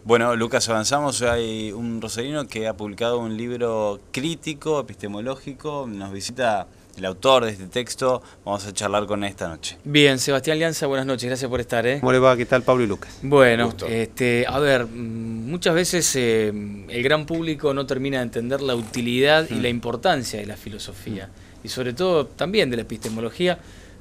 Bueno, Lucas, avanzamos. Hay un rosarino que ha publicado un libro crítico, epistemológico. Nos visita el autor de este texto. Vamos a charlar con él esta noche. Bien, Sebastián Lianza, buenas noches, gracias por estar. ¿Cómo le va? ¿Qué tal, Pablo y Lucas? Bueno, Gusto. a ver, muchas veces el gran público no termina de entender la utilidad y la importancia de la filosofía, y sobre todo también de la epistemología,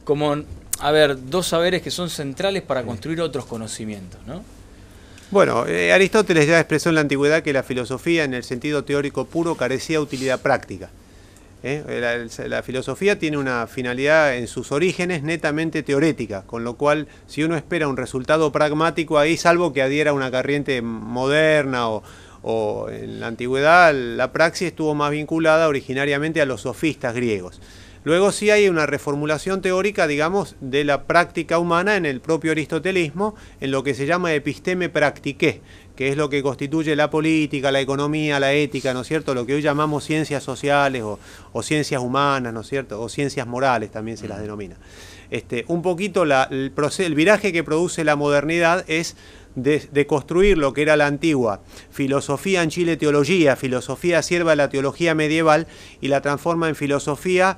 como, dos saberes que son centrales para construir otros conocimientos, ¿no? Bueno, Aristóteles ya expresó en la antigüedad que la filosofía, en el sentido teórico puro, carecía de utilidad práctica. La filosofía tiene una finalidad en sus orígenes netamente teorética, con lo cual si uno espera un resultado pragmático ahí, salvo que adhiera a una corriente moderna o en la antigüedad, la praxis estuvo más vinculada originariamente a los sofistas griegos. Luego sí hay una reformulación teórica, digamos, de la práctica humana en el propio aristotelismo, en lo que se llama episteme practiqué, que es lo que constituye la política, la economía, la ética, ¿no es cierto? Lo que hoy llamamos ciencias sociales o ciencias humanas, ¿no es cierto? O ciencias morales también se las denomina. Un poquito el viraje que produce la modernidad es de construir lo que era la antigua filosofía en Chile teología, filosofía sierva de la teología medieval, y la transforma en filosofía,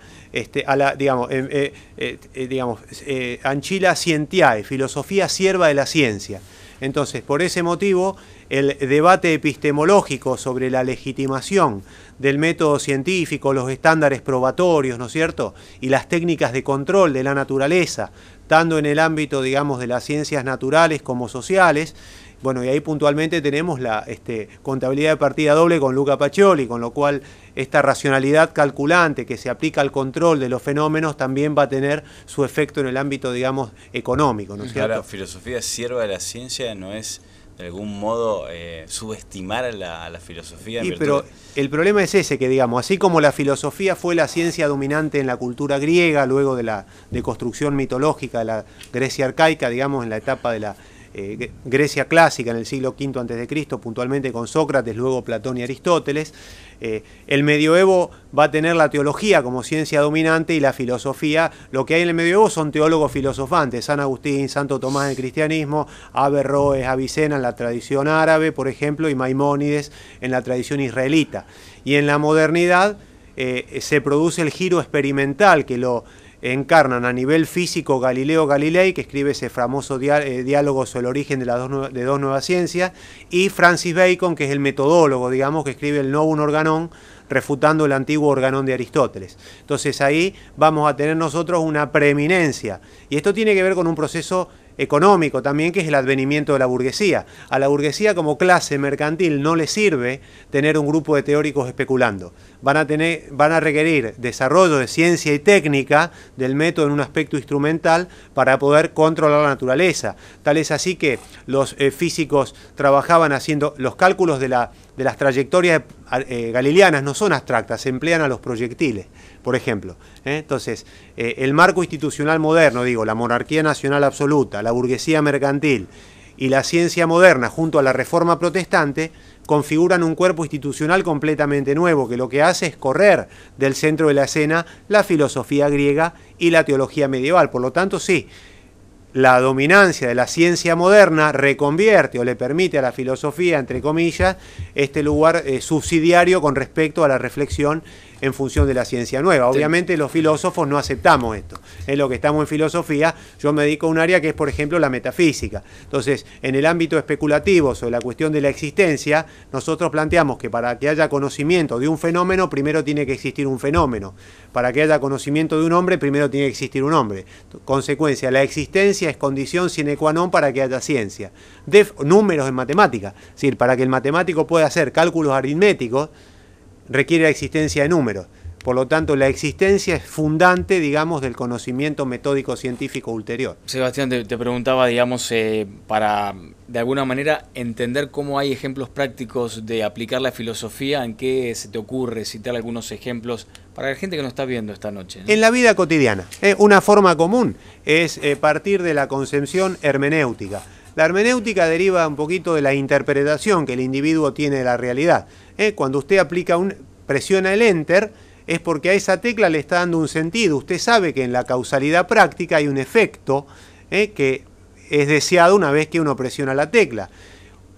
Anchila Scientiae, filosofía sierva de la ciencia. Entonces, por ese motivo, el debate epistemológico sobre la legitimación del método científico, los estándares probatorios, ¿no es cierto?, y las técnicas de control de la naturaleza, tanto en el ámbito, digamos, de las ciencias naturales como sociales. Bueno, y ahí puntualmente tenemos la contabilidad de partida doble con Luca Pacioli, con lo cual esta racionalidad calculante que se aplica al control de los fenómenos también va a tener su efecto en el ámbito, digamos, económico, ¿no es cierto? Ahora, filosofía sierva de la ciencia no es de algún modo subestimar a la filosofía. Pero el problema es ese, que digamos, así como la filosofía fue la ciencia dominante en la cultura griega, luego de la deconstrucción mitológica de la Grecia arcaica, digamos, en la etapa de la Grecia clásica en el siglo V a.C., puntualmente con Sócrates, luego Platón y Aristóteles. El medioevo va a tener la teología como ciencia dominante, y la filosofía, lo que hay en el medioevo son teólogos filosofantes, San Agustín, Santo Tomás en el cristianismo, Averroes, Avicena en la tradición árabe, por ejemplo, y Maimónides en la tradición israelita. Y en la modernidad se produce el giro experimental que lo encarnan a nivel físico Galileo Galilei, que escribe ese famoso diálogo sobre el origen de dos nuevas ciencias, y Francis Bacon, que es el metodólogo, digamos, que escribe el Novum Organon, refutando el antiguo organón de Aristóteles. Entonces ahí vamos a tener nosotros una preeminencia, y esto tiene que ver con un proceso económico también, que es el advenimiento de la burguesía. A la burguesía como clase mercantil no le sirve tener un grupo de teóricos especulando. Van a requerir desarrollo de ciencia y técnica del método en un aspecto instrumental para poder controlar la naturaleza. Tal es así que los físicos trabajaban haciendo los cálculos de las trayectorias galileanas, no son abstractas, se emplean a los proyectiles, por ejemplo. Entonces, el marco institucional moderno, digo, la monarquía nacional absoluta, la burguesía mercantil y la ciencia moderna junto a la reforma protestante configuran un cuerpo institucional completamente nuevo, que lo que hace es correr del centro de la escena la filosofía griega y la teología medieval. Por lo tanto, sí, la dominancia de la ciencia moderna reconvierte o le permite a la filosofía, entre comillas, este lugar subsidiario con respecto a la reflexión en función de la ciencia nueva. Obviamente los filósofos no aceptamos esto. Es lo que estamos en filosofía. Yo me dedico a un área que es, por ejemplo, la metafísica. Entonces, en el ámbito especulativo sobre la cuestión de la existencia, nosotros planteamos que para que haya conocimiento de un fenómeno, primero tiene que existir un fenómeno. Para que haya conocimiento de un hombre, primero tiene que existir un hombre. Consecuencia, la existencia es condición sine qua non para que haya ciencia. De números en matemática. Es decir, para que el matemático pueda hacer cálculos aritméticos, requiere la existencia de números. Por lo tanto, la existencia es fundante, digamos, del conocimiento metódico científico ulterior. Sebastián, te preguntaba, digamos, para de alguna manera entender cómo hay ejemplos prácticos de aplicar la filosofía, ¿en qué se te ocurre citar algunos ejemplos para la gente que nos está viendo esta noche, ¿no? En la vida cotidiana, una forma común es partir de la concepción hermenéutica. La hermenéutica deriva un poquito de la interpretación que el individuo tiene de la realidad. Cuando usted presiona el enter, es porque a esa tecla le está dando un sentido. Usted sabe que en la causalidad práctica hay un efecto que es deseado una vez que uno presiona la tecla.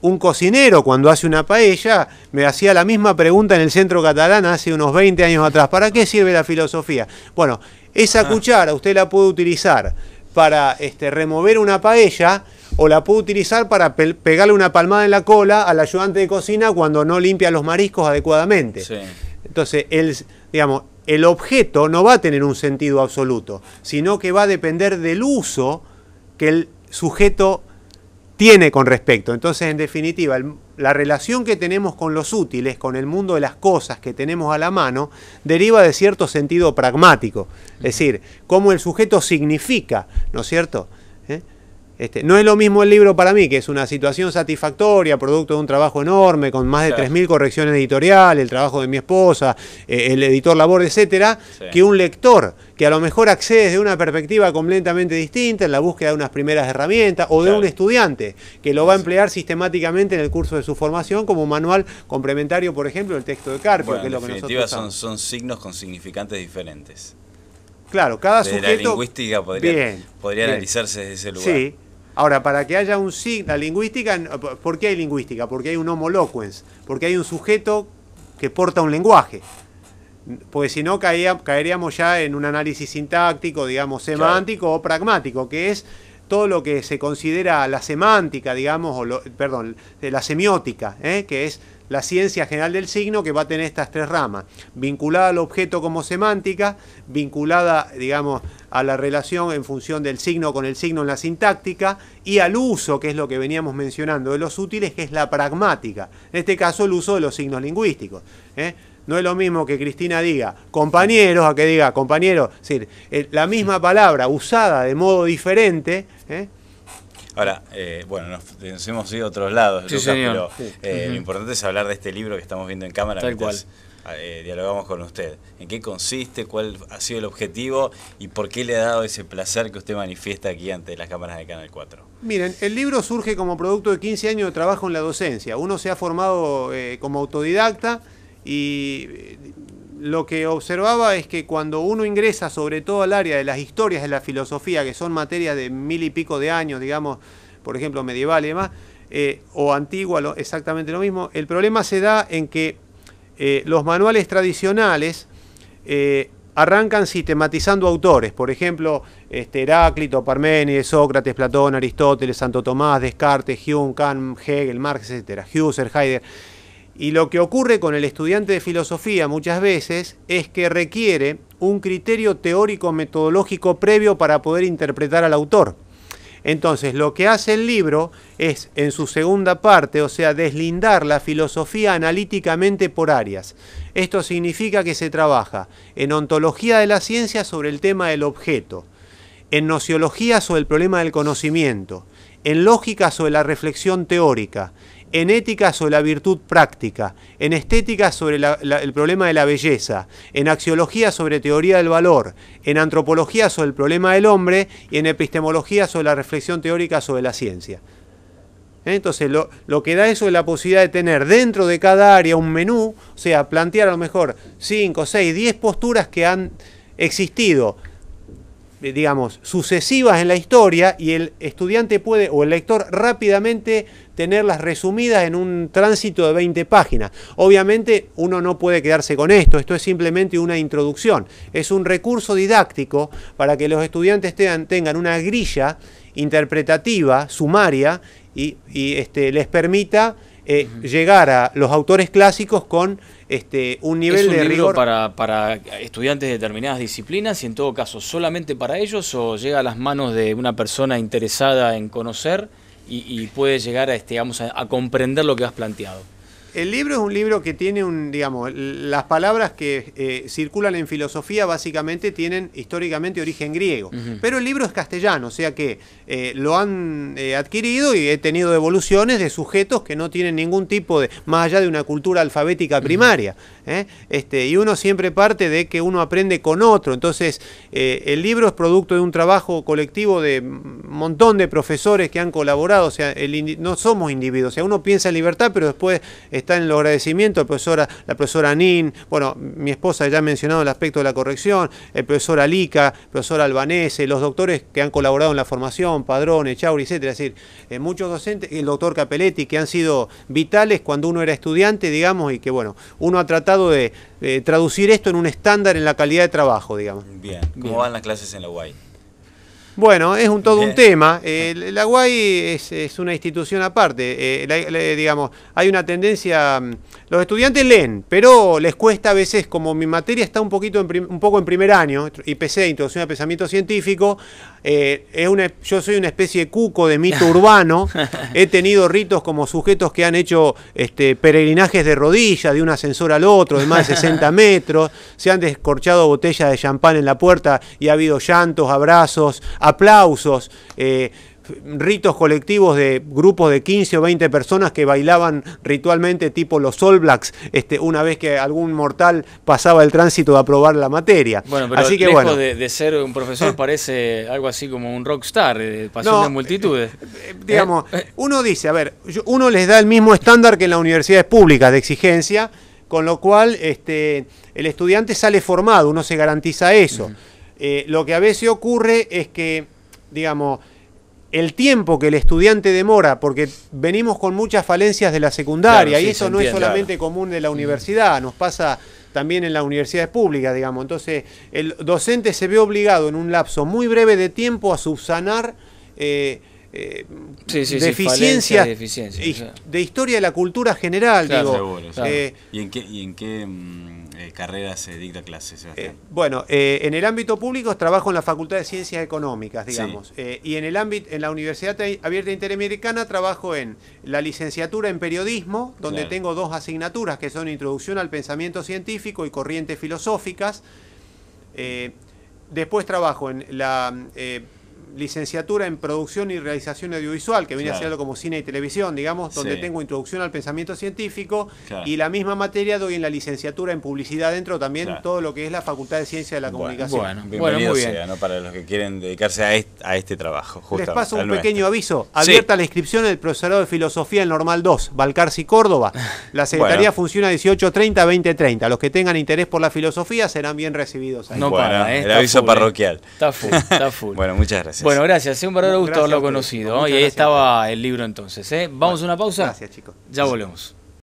un cocinero cuando hace una paella me hacía la misma pregunta en el centro catalán hace unos 20 años atrás. ¿Para qué sirve la filosofía? Bueno, esa cuchara usted la puede utilizar para remover una paella o la puede utilizar para pegarle una palmada en la cola al ayudante de cocina cuando no limpia los mariscos adecuadamente. Sí. Entonces, el objeto no va a tener un sentido absoluto, sino que va a depender del uso que el sujeto tiene con respecto. Entonces, en definitiva, la relación que tenemos con los útiles, con el mundo de las cosas que tenemos a la mano, deriva de cierto sentido pragmático. Es decir, cómo el sujeto significa, ¿no es cierto? No es lo mismo el libro para mí, que es una situación satisfactoria, producto de un trabajo enorme, con más de 3.000 correcciones editoriales, el trabajo de mi esposa, el editor Labor, etcétera, que un lector que a lo mejor accede desde una perspectiva completamente distinta, en la búsqueda de unas primeras herramientas, o de un estudiante que lo va a emplear sistemáticamente en el curso de su formación como manual complementario, por ejemplo, el texto de Carpio, bueno, que es lo que definitiva nosotros son signos con significantes diferentes. Claro, cada desde sujeto... la lingüística podría analizarse desde ese lugar. Sí. Ahora, para que haya un signo, la lingüística, ¿por qué hay lingüística? Porque hay un homo loquens, porque hay un sujeto que porta un lenguaje. Porque si no caeríamos ya en un análisis sintáctico, digamos, semántico o pragmático, que es todo lo que se considera la semántica, digamos, la semiótica, que es la ciencia general del signo, que va a tener estas tres ramas: vinculada al objeto como semántica, vinculada, digamos, a la relación en función del signo con el signo en la sintáctica, y al uso, que es lo que veníamos mencionando, de los útiles, que es la pragmática. En este caso, el uso de los signos lingüísticos. No es lo mismo que Cristina diga compañeros a que diga compañero. Es decir, la misma palabra usada de modo diferente. Ahora, bueno, nos hemos ido a otros lados, Sí, Lucas, señor. pero lo importante es hablar de este libro que estamos viendo en cámara. Tal cual. Dialogamos con usted. ¿En qué consiste? ¿Cuál ha sido el objetivo? ¿Y por qué le ha dado ese placer que usted manifiesta aquí ante las cámaras de Canal 4? Miren, el libro surge como producto de 15 años de trabajo en la docencia. Uno se ha formado como autodidacta, y lo que observaba es que cuando uno ingresa sobre todo al área de las historias de la filosofía, que son materias de 1000 y pico de años, digamos, por ejemplo, medieval y demás, o antigua, exactamente lo mismo, el problema se da en que los manuales tradicionales arrancan sistematizando autores, por ejemplo, Heráclito, Parménides, Sócrates, Platón, Aristóteles, Santo Tomás, Descartes, Hume, Kant, Hegel, Marx, etc., Husserl, Heidegger. Y lo que ocurre con el estudiante de filosofía muchas veces es que requiere un criterio teórico metodológico previo para poder interpretar al autor. Entonces, lo que hace el libro es, en su segunda parte, o sea, deslindar la filosofía analíticamente por áreas. Esto significa que se trabaja en ontología de la ciencia sobre el tema del objeto, en nociología sobre el problema del conocimiento, en lógica sobre la reflexión teórica, en ética sobre la virtud práctica, en estética sobre el problema de la belleza, en axiología sobre teoría del valor, en antropología sobre el problema del hombre y en epistemología sobre la reflexión teórica sobre la ciencia. Entonces, lo que da eso es la posibilidad de tener dentro de cada área un menú, o sea, plantear a lo mejor 5, 6, 10 posturas que han existido, digamos, sucesivas en la historia, y el estudiante puede, o el lector, rápidamente tenerlas resumidas en un tránsito de 20 páginas. Obviamente uno no puede quedarse con esto es simplemente una introducción, es un recurso didáctico para que los estudiantes tengan una grilla interpretativa, sumaria, y les permita llegar a los autores clásicos con un nivel de rigor. ¿Es un libro para estudiantes de determinadas disciplinas y en todo caso solamente para ellos, o llega a las manos de una persona interesada en conocer y puede llegar a comprender lo que has planteado? El libro es un libro que tiene digamos, las palabras que circulan en filosofía básicamente tienen históricamente origen griego, pero el libro es castellano, o sea que lo han adquirido, y he tenido devoluciones de sujetos que no tienen ningún tipo de, más allá de una cultura alfabética primaria, y uno siempre parte de que uno aprende con otro. Entonces el libro es producto de un trabajo colectivo de un montón de profesores que han colaborado, o sea, no somos individuos, o sea, uno piensa en libertad, pero después están en los agradecimientos la profesora Nin, bueno, mi esposa ya ha mencionado el aspecto de la corrección, el profesor Alica, el profesor Albanese, los doctores que han colaborado en la formación, Padrón, Echauri, etcétera. Es decir, muchos docentes, el doctor Capelletti, que han sido vitales cuando uno era estudiante, digamos, y que bueno, uno ha tratado de traducir esto en un estándar en la calidad de trabajo, digamos. Bien, ¿cómo van las clases en la UAI? Bueno, es todo un tema. La UAI es una institución aparte. Digamos, hay una tendencia. Los estudiantes leen, pero les cuesta a veces, como mi materia está un poco en primer año, IPC, Introducción al Pensamiento Científico. Yo soy una especie de cuco de mito urbano. He tenido ritos como sujetos que han hecho peregrinajes de rodillas de un ascensor al otro de más de 60 metros. Se han descorchado botellas de champán en la puerta y ha habido llantos, abrazos, aplausos, ritos colectivos de grupos de 15 o 20 personas que bailaban ritualmente tipo los All Blacks una vez que algún mortal pasaba el tránsito de aprobar la materia. Bueno, pero así que, lejos de ser un profesor parece algo así como un rockstar, pasión de multitudes. Digamos, uno dice, a ver, uno les da el mismo estándar que en las universidades públicas de exigencia, con lo cual el estudiante sale formado, uno se garantiza eso. Lo que a veces ocurre es que, digamos, el tiempo que el estudiante demora, porque venimos con muchas falencias de la secundaria, claro, y eso no es solamente común de la universidad, nos pasa también en las universidades públicas, digamos. Entonces, el docente se ve obligado en un lapso muy breve de tiempo a subsanar deficiencias de historia de la cultura general. Claro, digo, seguro, claro. ¿Y en qué carrera se dicta clases, Sebastián? Bueno, en el ámbito público trabajo en la Facultad de Ciencias Económicas, digamos. Sí. Y en la Universidad Abierta Interamericana trabajo en la licenciatura en Periodismo, donde tengo 2 asignaturas que son Introducción al Pensamiento Científico y Corrientes Filosóficas. Después trabajo en la licenciatura en Producción y Realización Audiovisual, que viene a ser algo como cine y televisión, digamos, donde tengo Introducción al Pensamiento Científico, y la misma materia doy en la licenciatura en Publicidad, dentro también todo lo que es la Facultad de Ciencia de la Comunicación. Bienvenido muy bien. Sea, ¿no? Para los que quieren dedicarse a este trabajo. Les paso un pequeño aviso. Abierta la inscripción del profesorado de Filosofía en Normal 2, Balcarce y Córdoba. La secretaría funciona 18:30-20:30. Los que tengan interés por la filosofía serán bien recibidos ahí. No para, el aviso parroquial. Está full, está full. Bueno, muchas gracias. Bueno, gracias. Es un verdadero gusto haberlo conocido. Y ahí estaba el libro entonces. Vamos a una pausa. Gracias, chicos. Ya volvemos.